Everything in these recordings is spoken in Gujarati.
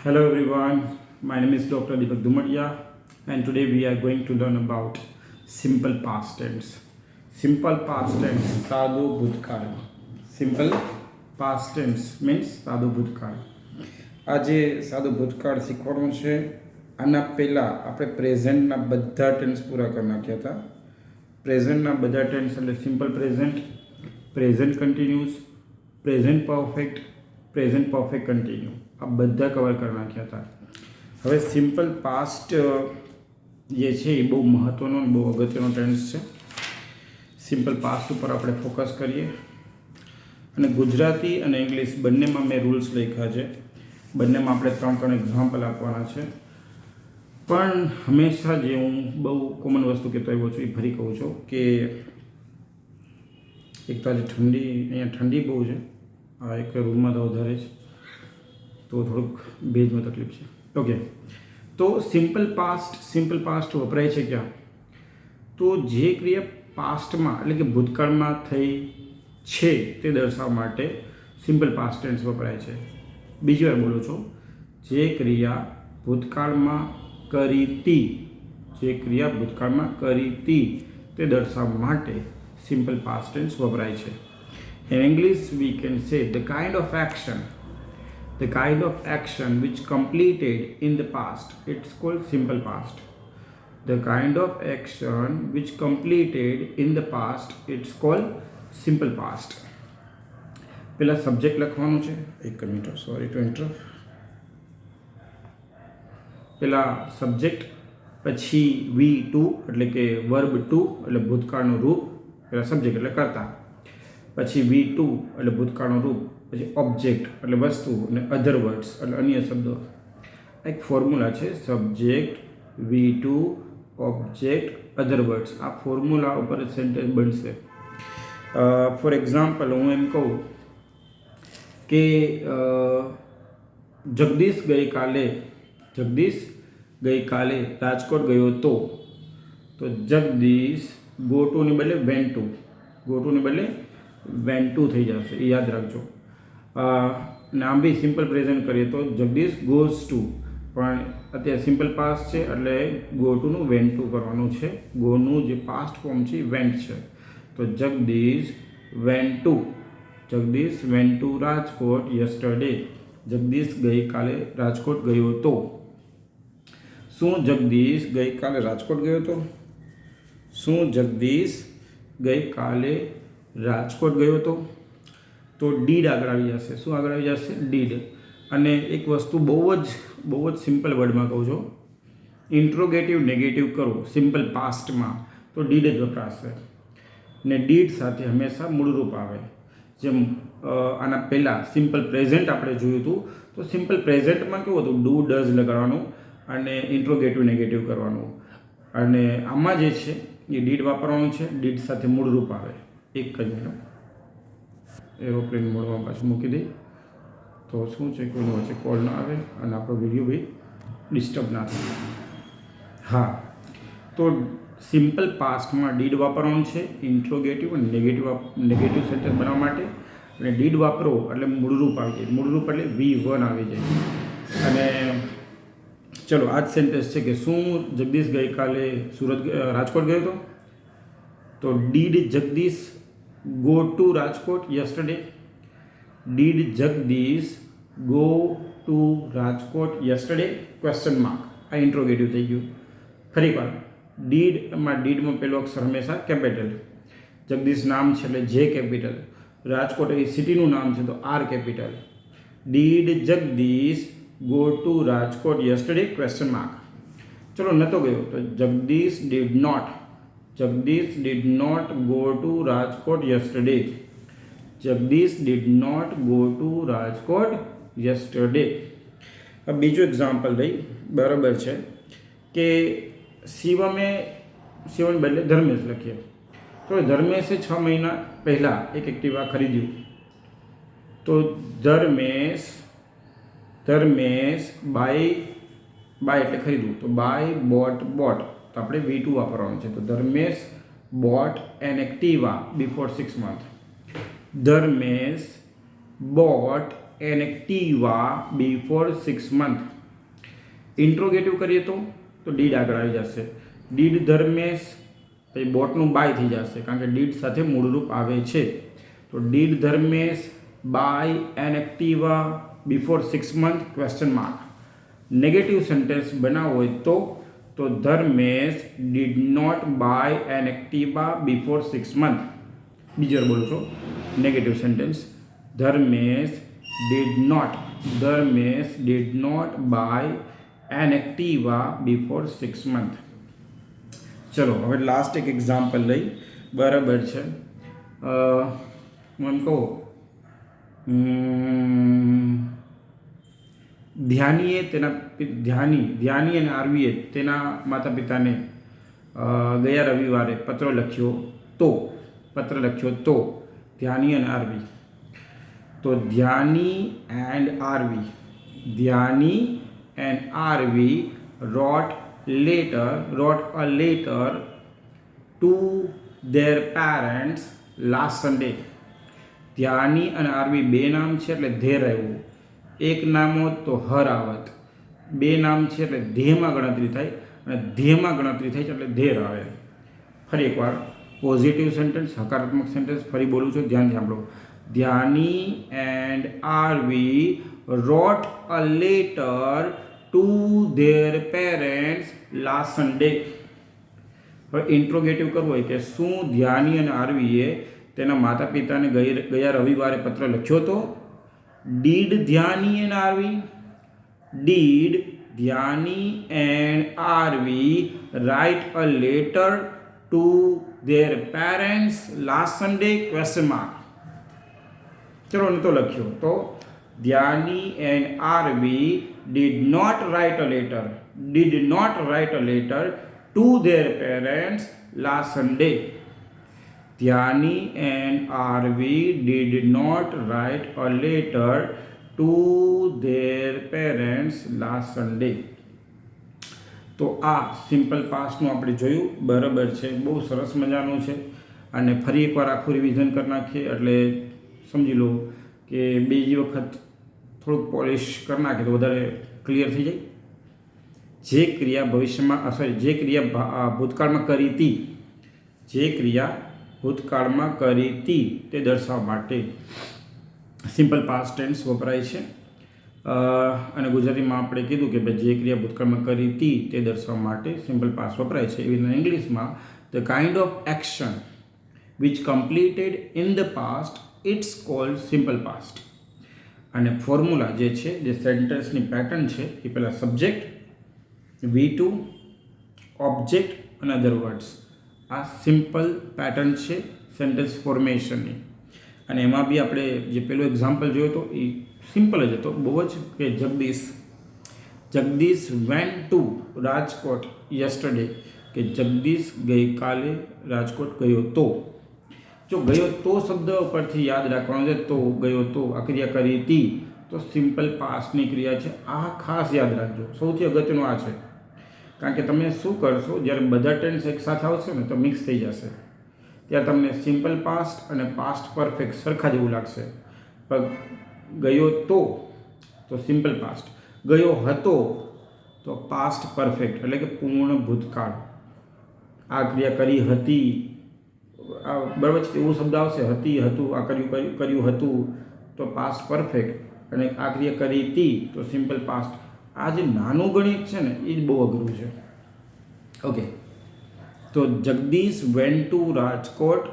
Hello everyone, my name is Dr. Deepak Dumadia and today we are going to learn about simple past tense. Simple past tense, સાદું ભૂતકાળ. Simple past tense means સાદું ભૂતકાળ. આજે સાદું ભૂતકાળ શીખવાનું છે. આના પહેલાં આપણે પ્રેઝન્ટના બધા ટેન્સ પૂરા કરી નાખ્યા હતા. પ્રેઝન્ટના બધા ટેન્સ એટલે simple present, present continuous, present perfect, present perfect continue આ બધા કવર કરી નાખ્યા હતા. હવે સિમ્પલ પાસ્ટ જે છે એ બહુ મહત્ત્વનો અને બહુ અગત્યનો ટેન્સ છે. સિમ્પલ પાસ્ટ ઉપર આપણે ફોકસ કરીએ અને ગુજરાતી અને ઇંગ્લિશ બંનેમાં મેં રૂલ્સ લખ્યા છે. બંનેમાં આપણે 3 એક્ઝામ્પલ આપવાના છે. પણ હંમેશા જે હું બહુ કોમન વસ્તુ કહેતો આવ્યો છું એ ફરી કહું છું કે એક તો આજે અહીંયા ઠંડી બહુ છે. આ એક રૂમમાં તો વધારે છે તો થોડુંક ભેજમાં તકલીફ છે. ઓકે, તો સિમ્પલ પાસ્ટ વપરાય છે ક્યાં? તો જે ક્રિયા પાસ્ટમાં એટલે કે ભૂતકાળમાં થઈ છે તે દર્શાવવા માટે સિમ્પલ પાસ્ટ ટેન્સ વપરાય છે. બીજી વાર બોલું છું, જે ક્રિયા ભૂતકાળમાં કરી હતી તે દર્શાવવા માટે સિમ્પલ પાસ્ટ ટેન્સ વપરાય છે. In English we can say the kind of action which completed in the past, it's called simple past. The kind of action which completed in the past, it's called simple past. પહેલા સબ્જેક્ટ લખવાનું છે. એક મિનિટ, સોરી ટુ ઇન્ટરપ્ટ. પહેલા સબ્જેક્ટ, પછી V2 એટલે કે વર્બ 2 એટલે ભૂતકાળનું રૂપ. પહેલા સબ્જેક્ટ એટલે કર્તા, પછી V2 એટલે ભૂતકાળનું રૂપ, પછી ઓબ્જેક્ટ એટલે વસ્તુ અને અધર વર્ડ્સ એટલે અન્ય શબ્દો. એક ફોર્મ્યુલા છે, સબ્જેક્ટ V2 ઓબ્જેક્ટ અધર વર્ડ્સ. આ ફોર્મ્યુલા ઉપર સેન્ટેન્સ બનશે. ફોર એક્ઝામ્પલ હું એમ કહું કે જગદીશ ગઈકાલે રાજકોટ ગયો તો જગદીશ ગો ટુની બદલે વેન્ટ ટુ થઈ જશે, એ યાદ રાખજો. ને આમ બી સિમ્પલ પ્રેઝન્ટ કરીએ તો જગદીશ ગોઝ ટુ, પણ અત્યારે સિમ્પલ પાસ્ટ છે એટલે ગો ટુનું વેન્ટ ટુ કરવાનું છે. ગોનું જે પાસ્ટ ફોર્મ છે એ વેન્ટ છે. તો Jagdish went to Rajkot yesterday. Jagdish ગઈકાલે રાજકોટ ગયો તો. શું જગદીશ ગઈકાલે રાજકોટ ગયો હતો? તો ડીડ આગળ આવી જશે. શું આગળ આવી જશે? ડીડ. અને એક વસ્તુ બહુ જ સિમ્પલ વર્ડમાં કહું છું, ઇન્ટ્રોગેટિવ નેગેટિવ કરો સિમ્પલ પાસ્ટમાં તો ડીડ જ વપરાશે. ને ડીડ સાથે હંમેશા મૂળરૂપ આવે. જેમ આના પહેલાં સિમ્પલ પ્રેઝન્ટ આપણે જોયું હતું, તો સિમ્પલ પ્રેઝન્ટમાં કેવું હતું? ડુ ડઝ લગાડવાનું અને ઇન્ટ્રોગેટિવ નેગેટિવ કરવાનું. અને આમાં જે છે એ ડીડ વાપરવાનું છે. ડીડ સાથે મૂળરૂપ આવે. એક જ મિનિટ, એરોપ્લેન મોડમાં પાછું મૂકી દઈ તો શું છે, કોઈનો વચ્ચે કોલ ના આવે અને આપણો વિડીયો બી ડિસ્ટર્બ ના થાય. હા, તો સિમ્પલ પાસ્ટમાં ડીડ વાપરવાનું છે ઇન્ટ્રોગેટિવ અને નેગેટિવ સેન્ટેન્સ બનાવવા માટે. અને ડીડ વાપરો એટલે મૂળરૂપ આવી જાય. મૂળરૂપ એટલે V1 આવી જાય. અને ચલો આ જ સેન્ટેન્સ છે કે શું જગદીશ ગઈકાલે રાજકોટ ગયો હતો? તો did Jagdish go to Rajkot yesterday? Did Jagdish go to Rajkot yesterday? Question mark. આ ઇન્ટ્રોગેટિવ થઈ ગયું. ફરી વાર, ડીડમાં પહેલો અક્ષર હંમેશા કેપિટલ. જગદીશ નામ છે એટલે J કેપિટલ. રાજકોટ એ સિટીનું નામ છે તો R capital. Did Jagdish go to Rajkot yesterday? Question mark. ચલો નહોતો ગયો તો Jagdish did not go to Rajkot yesterday. બીજું એક્ઝામ્પલ લઈ, બરાબર છે કે શિવમે બદલે ધર્મેશ લખીએ. તો ધર્મેશે 6 મહિના પહેલાં એક એક્ટિવા ખરીદ્યું. તો ધર્મેશ બાય એટલે ખરીદવું, તો બાય બોટ. તો આપણે V2 વાપરવાનું છે. તો Dharmesh bought an Activa before 6 months. Dharmesh bought an Activa before 6 months. Interrogative કરીએ તો ડીડ આગળ આવી જશે. ડીડ ધર્મેશ, પછી બોટનું બાય થઈ જશે કારણ કે ડીડ સાથે મૂળરૂપ આવે છે. તો did Dharmesh buy an Activa before 6 months question mark. Negative sentence બનાવવો હોય તો Dharmesh did not buy an Activa before 6 months. બીજી વાર બોલું છું negative sentence. Dharmesh did not buy an Activa before 6 months. ચલો હવે લાસ્ટ એક એક્ઝામ્પલ લઈ. બરાબર છે. હું એમ કહું ધ્યાની અને આરવીએ તેના માતા પિતાને ગયા રવિવારે પત્ર લખ્યો તો ધ્યાની અને આરવી. તો Dhyani and Aarvi wrote a letter to their parents last Sunday. Dhyani અને આરવી બે નામ છે એટલે ધેર આવ્યું. એક નામ હોત તો હર આવત. બે નામ છે એટલે ધ્યેયમાં ગણતરી થાય અને ધ્યેયમાં ગણતરી થાય છે એટલે ધેર આવે. ફરી એકવાર પોઝિટિવ સેન્ટેન્સ, હકારાત્મક સેન્ટેન્સ ફરી બોલું છું, ધ્યાનથી સાંભળો. Dhyani and Aarvi wrote a letter to their parents last Sunday. હવે ઇન્ટ્રોગેટિવ કરવું હોય કે શું ધ્યાની અને આરવીએ તેના માતા પિતાને ગયા રવિવારે પત્ર લખ્યો હતો? Did Dhyani and Aarvi write a letter to their parents last Sunday question mark. ચલો નતો લખ્યો તો Dhyani and Aarvi did not write a letter to their parents last Sunday. Dhyani and Arvi did not write a letter to their parents last Sunday. તો આ સિમ્પલ પાસ્ટનું આપણે જોયું. બરાબર છે, બહુ સરસ મજાનું છે. અને ફરી એકવાર આખું રિવિઝન કરી નાખીએ એટલે સમજી લો કે બીજી વખત થોડુંક પોલિશ કરી નાખે તો વધારે ક્લિયર થઈ જાય. જે ક્રિયા ભૂતકાળમાં કરી હતી તે દર્શાવવા માટે સિમ્પલ પાસ્ટ ટેન્સ વપરાય છે. અને ગુજરાતીમાં આપણે કીધું કે ભાઈ જે ક્રિયા ભૂતકાળમાં કરી હતી તે દર્શાવવા માટે સિમ્પલ પાસ્ટ વપરાય છે. એવી રીતે ઇંગ્લિશમાં the kind of action which completed in the past it's called simple past. અને ફોર્મ્યુલા જે છે, જે સેન્ટેન્સની પેટર્ન છે, એ પહેલાં સબ્જેક્ટ, V2, ઓબ્જેક્ટ અને અધર વર્ડ્સ. આ સિમ્પલ પેટર્ન છે સેન્ટેન્સ ફોર્મેશનની. અને એમાં બી આપણે જે પેલો એક્ઝામ્પલ જોયો હતો એ સિમ્પલ જ હતો બહુ જ, કે Jagdish went to Rajkot yesterday, કે જગદીશ ગઈકાલે રાજકોટ ગયો તો. જો ગયો તો શબ્દ પરથી યાદ રાખવાનું છે. તો ગયો તો આ ક્રિયા કરી હતી તો સિમ્પલ પાસ્ટની ક્રિયા છે. આ ખાસ યાદ રાખજો, સૌથી અગત્યનું આ છે. કારણ કે તમે શું કરશો જ્યારે બધા ટેન્સ એક સાથે આવશે ને તો મિક્સ થઈ જશે. ત્યારે તમને સિમ્પલ પાસ્ટ અને પાસ્ટ પરફેક્ટ સરખા જેવું લાગશે. પણ ગયો તો સિમ્પલ પાસ્ટ, ગયો હતો તો પાસ્ટ પરફેક્ટ એટલે કે પૂર્ણ ભૂતકાળ. આ ક્રિયા કરી હતી, બરાબર છે, એવું શબ્દ આવશે હતી, હતું, આ કર્યું હતું તો પાસ્ટ પરફેક્ટ. અને આ ક્રિયા કરી હતી તો સિમ્પલ પાસ્ટ. આ જે નાનું ગણિત છે ને એ જ બહુ અઘરું છે. ઓકે, તો Jagdish went to Rajkot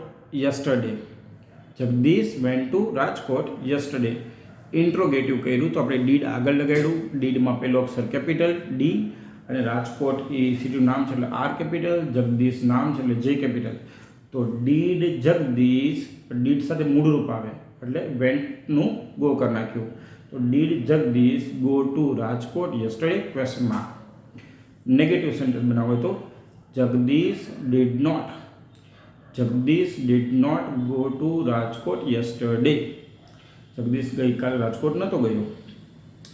yesterday. Interrogative કર્યું તો આપણે ડીડ આગળ લગાડ્યું. ડીડમાં પહેલો અક્ષર કેપિટલ ડી અને રાજકોટ એ સિટીનું નામ છે એટલે આર કેપિટલ, જગદીશ નામ છે એટલે જે કેપિટલ. તો ડીડ જગદીશ, ડીડ સાથે મૂળરૂપ આવે એટલે વેન્ટનું ગો કરી નાખ્યું. તો did Jagdish go to Rajkot yesterday question mark. Negative sentence બનાવો તો Jagdish did not go to Rajkot yesterday. Jagdish ગઈકાલે રાજકોટ નહોતો ગયો.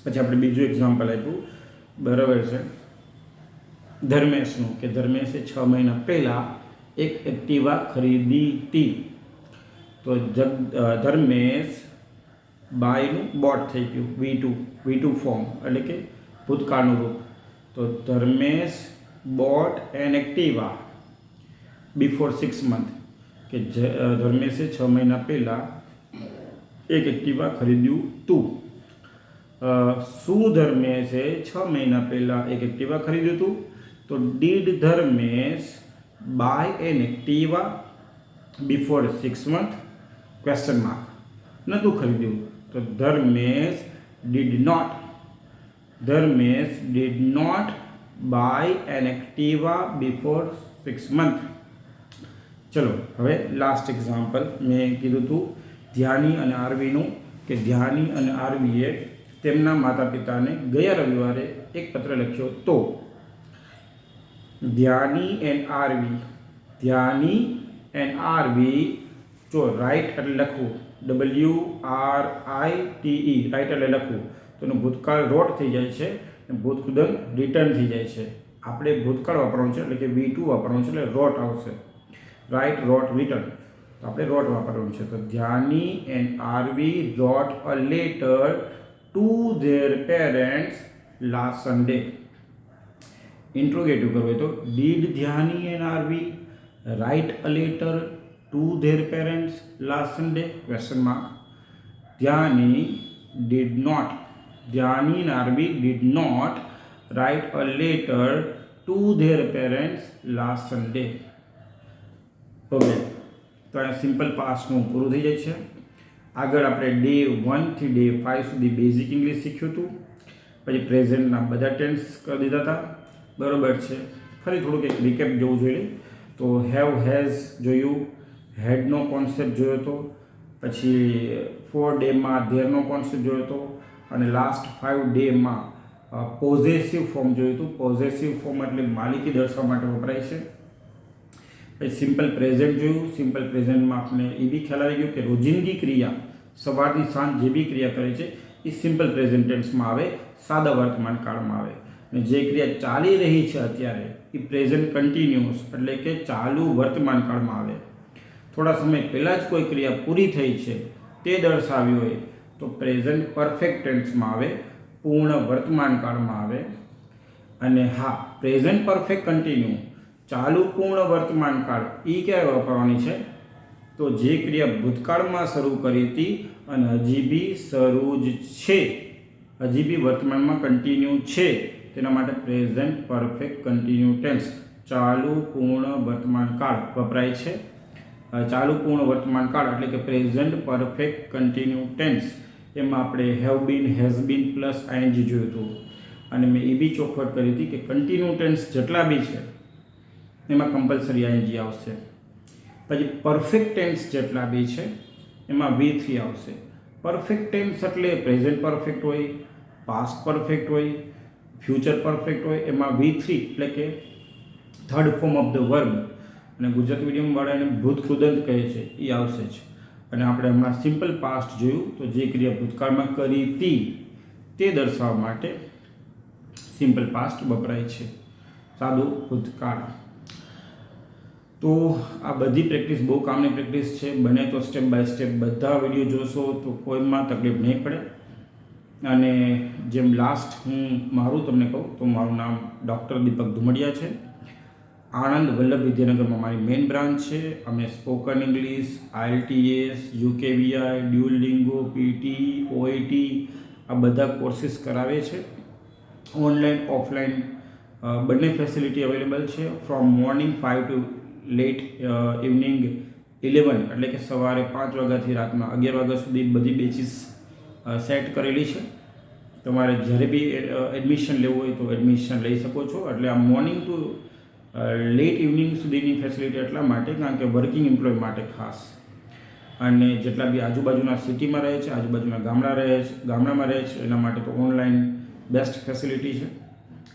પછી આપણે બીજું એક્ઝામ્પલ આપ્યું. બરાબર છે, ધર્મેશનું, કે ધર્મેશે 6 મહિના પહેલાં એક એક્ટિવા ખરીદી હતી. તો ધર્મેશ બાયનું બોટ થઈ ગયું, V2 ફોર્મ એટલે કે ભૂતકાળનું રૂપ. તો Dharmesh bought an Activa before 6 months, કે ધર્મેશે 6 મહિના પહેલાં એક એક્ટિવા ખરીદ્યું હતું. શું ધર્મેશે 6 મહિના પહેલાં એક એક્ટિવા ખરીદ્યું હતું? તો did Dharmesh buy an Activa before 6 months? Question mark. નહોતું ખરીદ્યું. તો Dharmesh did not buy an Activa before 6 months. ચલો હવે લાસ્ટ એક્ઝામ્પલ મેં કીધું હતું ધ્યાની અને આરવીનું, કે ધ્યાની અને આરવીએ તેમના માતા પિતાને ગયા રવિવારે એક પત્ર લખ્યો. તો ધ્યાની એન્ડ આરવી જો રાઇટ એટલે લખવું, WRITE રાઇટ એટલે લખવું, તો એનું ભૂતકાળ રોટ થઈ જાય છે અને ભૂતકૃદંત રિટર્ન થઈ જાય છે. આપણે ભૂતકાળ વાપરવાનું છે એટલે કે V2 વાપરવાનું છે એટલે રોટ આવશે. Write, wrote, written. તો આપણે રોટ વાપરવાનું છે. તો Dhyani and Aarvi wrote a letter to their parents last Sunday. Interrogative કરવું હોય તો did Dhyani and Aarvi write a letter to their parents last Sunday? Question mark. Dhyani and Aarvi did not write a letter to their parents last Sunday. Okay, તો અહીંયા સિમ્પલ પાસ્ટનું પૂરું થઈ જાય છે. આગળ આપણે ડે 1 થી ડે 5 સુધી બેઝિક ઇંગ્લિશ શીખ્યું હતું. પછી પ્રેઝન્ટના બધા ટેન્સ કરી દીધા હતા. બરાબર છે. ફરી થોડુંક એક રિકેપ જેવું જોઈએ તો હેવ હેઝ જોયું, હેડનો કોન્સેપ્ટ જોયો હતો, પછી 4 ડેમાં ધેરનો કોન્સેપ્ટ જોયો હતો, અને લાસ્ટ 5 ડેમાં પોઝેસિવ ફોર્મ જોયું હતું. પોઝેસિવ ફોર્મ એટલે માલિકી દર્શાવવા માટે વપરાય છે. પછી સિમ્પલ પ્રેઝન્ટ જોયું. સિમ્પલ પ્રેઝન્ટમાં આપણે એ બી ખ્યાલ આવી ગયો કે રોજિંદી ક્રિયા સવારથી સાંજ જે બી ક્રિયા કરે છે એ સિમ્પલ પ્રેઝન્ટ ટેન્સમાં આવે, સાદા વર્તમાન કાળમાં આવે. અને જે ક્રિયા ચાલી રહી છે અત્યારે એ પ્રેઝન્ટ કન્ટિન્યુઅસ એટલે કે ચાલુ વર્તમાન કાળમાં આવે. થોડા સમય પહેલાં જ કોઈ ક્રિયા પૂરી થઈ છે તે દર્શાવી હોય તો પ્રેઝન્ટ પરફેક્ટ ટેન્સમાં આવે, પૂર્ણ વર્તમાન કાળમાં આવે. અને હા, પ્રેઝન્ટ પરફેક્ટ કન્ટિન્યુ ચાલુ પૂર્ણ વર્તમાન કાળ એ ક્યારે વાપરવાની છે? તો જે ક્રિયા ભૂતકાળમાં શરૂ કરી હતી અને હજી બી શરૂ જ છે, હજી બી વર્તમાનમાં કન્ટિન્યુ છે, તેના માટે પ્રેઝન્ટ પરફેક્ટ કન્ટિન્યુ ટેન્સ ચાલુ પૂર્ણ વર્તમાન કાળ વપરાય છે. ચાલુ પૂર્ણ વર્તમાન કાળ એટલે કે પ્રેઝન્ટ પરફેક્ટ કન્ટિન્યુ ટેન્સ. એમાં આપણે have been, has been plus ING જોયું હતું. અને મેં એ બી ચોખવટ કરી હતી કે કન્ટિન્યુ ટેન્સ જેટલા બી છે એમાં કમ્પલસરી ING આવશે. પછી પરફેક્ટ ટેન્સ જેટલા બી છે એમાં V3 આવશે. પરફેક્ટ ટેન્સ એટલે પ્રેઝન્ટ પરફેક્ટ હોય, પાસ્ટ પરફેક્ટ હોય, ફ્યુચર પરફેક્ટ હોય, એમાં V3 એટલે કે third form of the verb, અને ગુજરાતી મીડિયમવાળાને ભૂતકૃદંત કહે છે એ આવશે જ. અને આપણે હમણાં સિમ્પલ પાસ્ટ જોયું તો જે ક્રિયા ભૂતકાળમાં કરી હતી તે દર્શાવવા માટે સિમ્પલ પાસ્ટ વપરાય છે, સાદું ભૂતકાળ. તો આ બધી પ્રેક્ટિસ બહુ કામની પ્રેક્ટિસ છે. બને તો સ્ટેપ બાય સ્ટેપ બધા વિડીયો જોશો તો કોઈમાં તકલીફ નહીં પડે. અને જેમ લાસ્ટ હું મારું તમને કહું તો મારું નામ ડૉક્ટર દીપક ધુમડિયા છે. આણંદ વલ્લભ વિદ્યાનગરમાં મારી મેઇન બ્રાન્ચ છે. અમે spoken English, IELTS, UKVI, Duolingo, PT, OET આ બધા કોર્સીસ કરાવે છે. ઓનલાઈન, ઓફલાઈન બંને ફેસિલિટી અવેલેબલ છે. From morning 5 to late evening 11 એટલે કે સવારે 5 વાગ્યાથી રાતના 11 વાગ્યા સુધી બધી બેચીસ સેટ કરેલી છે. તમારે જ્યારે બી એડમિશન લેવું હોય તો એડમિશન લઈ શકો છો. એટલે આ મોર્નિંગ ટુ લેટ ઇવનિંગ સુધીની ફેસિલિટી એટલા માટે કારણ કે વર્કિંગ એમ્પ્લોય માટે ખાસ. અને જેટલા બી આજુબાજુના સિટીમાં રહે છે, આજુબાજુના ગામડામાં રહે છે એના માટે તો ઓનલાઈન બેસ્ટ ફેસિલિટી છે.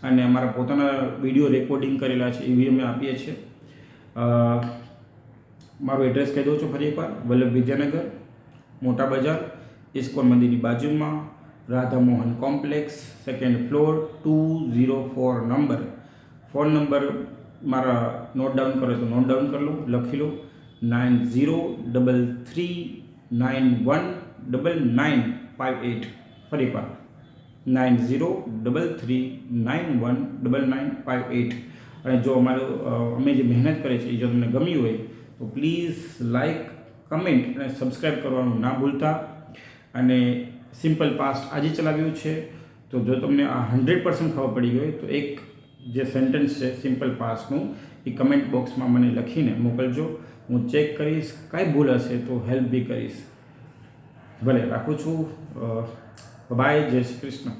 અને અમારા પોતાના વિડીયો રેકોર્ડિંગ કરેલા છે એ બી અમે આપીએ છીએ. મારું એડ્રેસ કહી દઉં છું ફરી એકવાર. વલ્લભ વિદ્યાનગર, મોટા બજાર, ઇસ્કોન મંદિરની બાજુમાં, Radha Mohan complex, 2nd floor, 204 number. Phone number મારા નોટ ડાઉન કરો તો નોટ ડાઉન કરી લો, લખી લો 90339199 9958 ફરીવાર 9033919958. અને જો અમે જે મહેનત કરે છે એ જો તમને ગમી હોય તો પ્લીઝ લાઈક, કમેન્ટ અને સબસ્ક્રાઈબ કરવાનું ના ભૂલતા. અને સિમ્પલ પાસ્ટ આજે ચલાવ્યું છે, તો જો તમને આ 100% ખબર પડી ગઈ હોય તો એક જે સેન્ટેન્સ છે સિમ્પલ પાસ્ટનું એ કમેન્ટ બોક્સમાં મને લખીને મોકલજો. હું ચેક કરીશ, કાંઈ ભૂલ હશે તો હેલ્પ બી કરીશ. ભલે રાખું છું. બાય, જય શ્રી કૃષ્ણ.